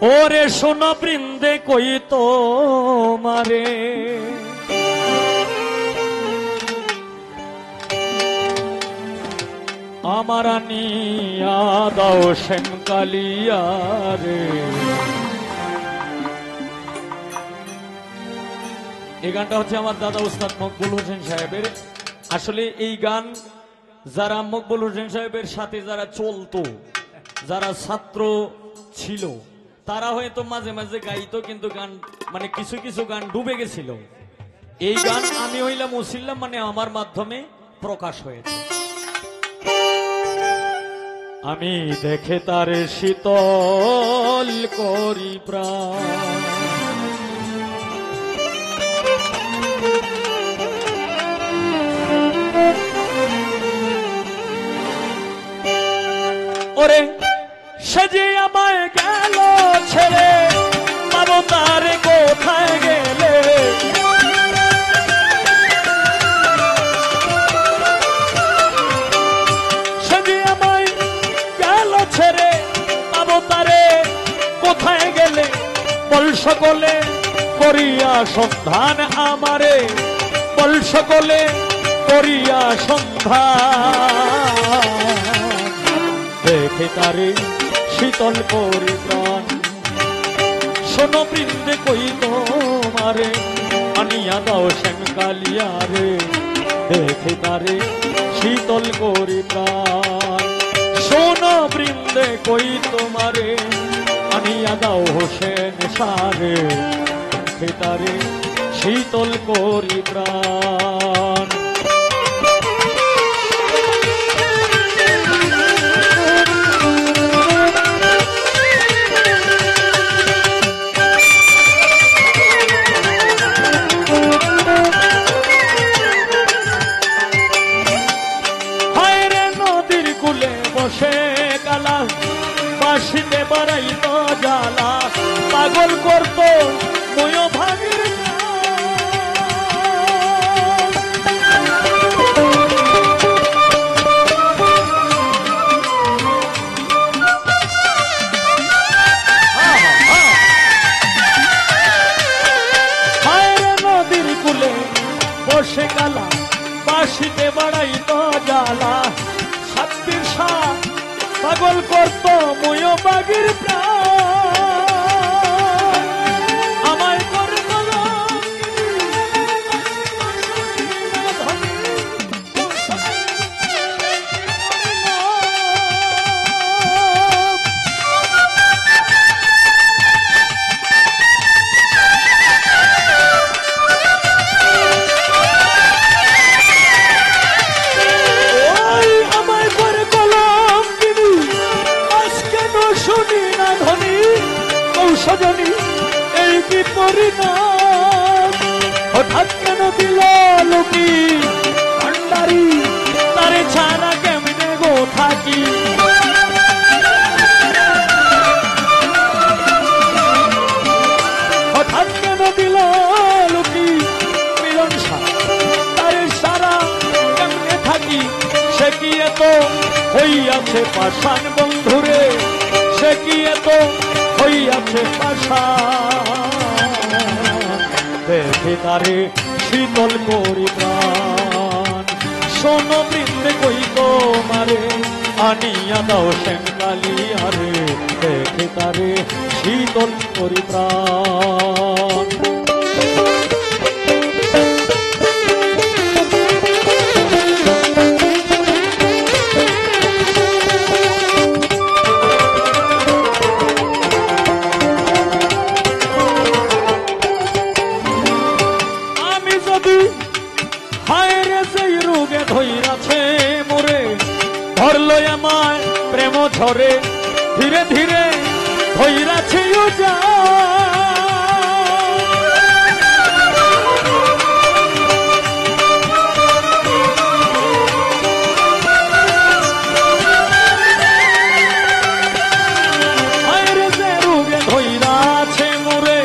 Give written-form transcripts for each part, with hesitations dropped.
ওরে সোনা বৃন্দে কই তো মারে আমার নিয়া দাও সেন কালিয়া রে। এই গানটা হচ্ছে আমার দাদা উস্তাদ মকবুল হোসেন সাহেবের। আসলে এই গান যারা মকবুল হোসেন সাহেবের সাথে যারা চলতো, যারা ছাত্র ছিল, তারা হয়তো মাঝে মাঝে গাইতো, কিন্তু গান মানে কিছু কিছু গান ডুবে গেছিল। এই গান আমি হইলাম উসিল্লাম, মানে আমার মাধ্যমে প্রকাশ হয়েছে। আমি দেখে তার শীতল করি প্রাণ, ওরে সে যে আমায় গেল ছেড়ে, পাবো তারে কোথায় গেলে। সে যে আমায় গেল ছেড়ে, পাবো তারে কোথায় গেলে। বল সকলে করিয়া সন্ধান আমারে, বল সকলে করিয়া সন্ধান। দেখে তারে শীতল করি প্রাণ, শোনো বৃন্দে কই তোমারে আনিয়া দাও সেন কালিয়া রে। দেখে তারে শীতল করি প্রাণ, শোনো বৃন্দে কই তোমারে আনিয়া দাও হোসেন সারে। দেখে তারে শীতল করি প্রাণ। বাসিতে বাড়াইতো জ্বালা, পাগল করতো ময় ভাগের। নদীর কুলে বসে গালা, বাসিতে বাড়াইতো জ্বালা, ছাত্রীর সাপ পাগল করতো ময় বাগির প্রাণ। আমায় করে সজনী এই কি পরিণাম। হঠাৎ কেন দিল লুকি ভান্ডারি, তারে ছাড়া কেমনে গো থাকি। হঠাৎ কেন দিল লুকি মিলন তারে সারা কেমনে থাকি। সে কি এত হইয়াছে পাষাণ বন্ধুরে, সে কি এত হইয়াছে পাষাণ। দেখে তারে শীতল করি প্রাণ, শোনো বৃন্দে কই তোমারে আনিয়া দাও সেন কালিয়া রে। দেখে তারে শীতল করি প্রাণ। ধইরাছে মোরে ধরলো আমায় প্রেম ঝরে, ধীরে ধীরে ধইরাছে যা। রোগে ধইরাছে মোরে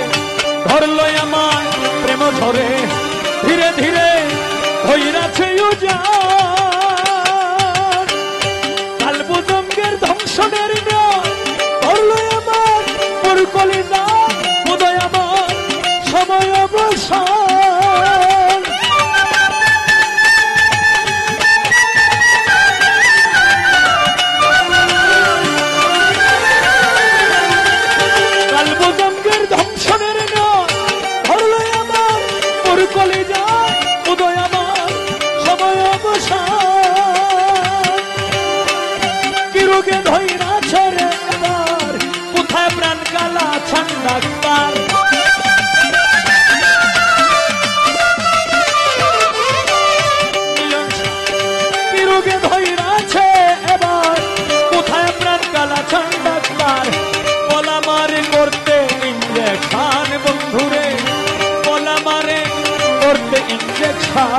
ধরলো আমায় প্রেম ঝরে, ধীরে ধীরে ধইরাছে যা। কালবুজঙ্গের ধ্বংসনের ধরলো আমার মোর পিরুকে ধইরা ছেড়ে এবার কোথায় প্রাণ কালা ছান ডাক্তার পিরুকে ধইরাছে এবার কোথায় প্রাণ কালা ছান ডাক্তার বলা মারে করতে ইঞ্জেকশন বন্ধুরে বলা মারে করতে ইঞ্জেকশন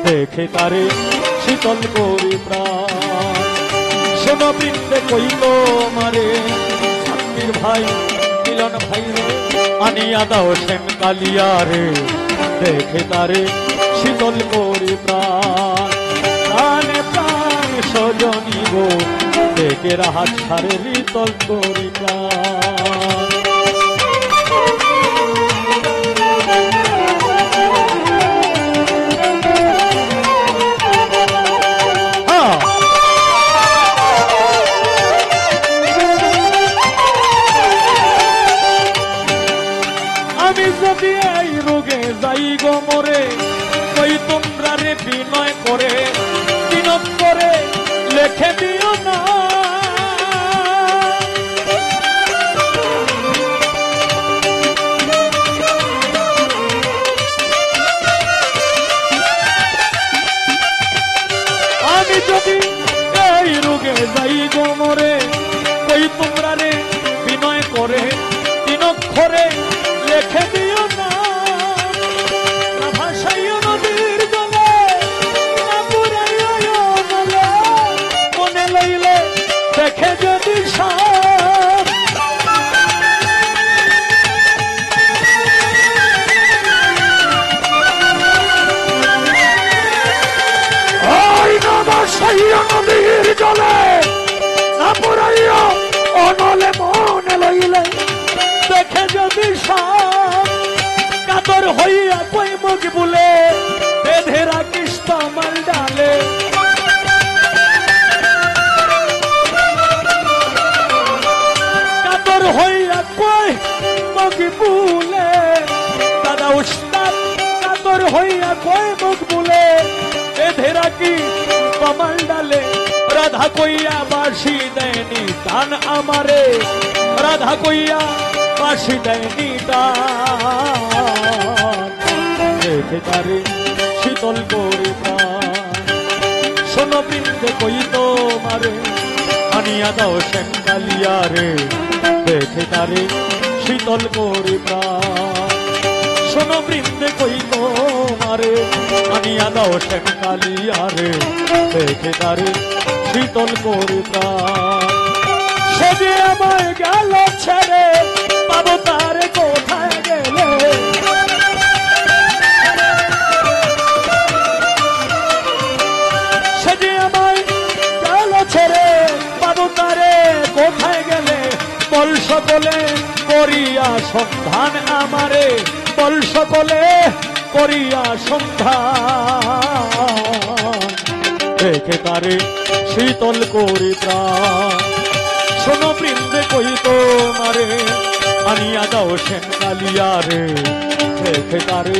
দেখে তারে শীতল করি প্রাণ শোনো বৃন্দে কই তো মারে শান্তির ভাই মিলন ভাই রে আনিয়া দাও সেন কালিয়া রে দেখে তারে শীতল করি প্রাণ প্রাণে প্রাণ সজনী গো দেখে রাহাত ছাড়ে শীতল করি প্রাণ আমি যদি এই রোগে যাই গো মরে কই তোমরা রে বিনয় করে বিনোদ করে লেখে দিও না আমি যদি এই রোগে যাই গো মরে কই তোমরা রে বিনয় করে বিনোদ করে লেখে দিও না ভাষাইও নদীর জলে পুরাইও নলে মনে লইলে দেখে যদি সাপ ওই না ভাষাইও নদীর জলে না পুরাইও অনলে মনে লইলে দেখে যদি সাপ কাতর হইয়া কই মুখ বুলে বেঁধে রাখিস তোমার ডালে কাতর হইয়া কই মুখ বুলে দাদা উস্তাদ কাতর হইয়া কই মুখ বুলে বেঁধে রাখিস তোমার ডালে রাধা কইয়া বাসি দেয়নি দান আমারে রাধা কইয়া বাসি দেয়নি দান দেখে তারে শীতল করে প্রাণ শোনো বৃন্দে কই তো মারে আনিয়া দাও সেন কালিয়া রে দেখে তারে শীতল করে প্রাণ শোনো বৃন্দে কই তো মারে আনিয়া দাও সেন কালিয়া রে দেখে তারে শীতল করে প্রাণ সে যে আমায় গেল ছেড়ে পাবো তারে কোথায় গেলে সে যে আমায় গেল ছেড়ে পাবো তারে কোথায় গেলে বল সকলে করিয়া সন্ধান আমারে বল সকলে করিয়া সন্ধান দেখে তারে শীতল করি প্রাণ শোনো বৃন্দে কই তো মারে আনিয়া দাও সেন কালিয়া রে দেখে তারে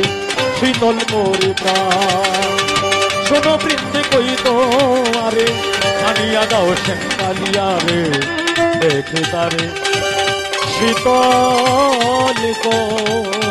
শীতল করি প্রাণ শোনো বৃন্দে কই তো মারে আনিয়া দাও সেন কালিয়া রে দেখে তারে শীতল করি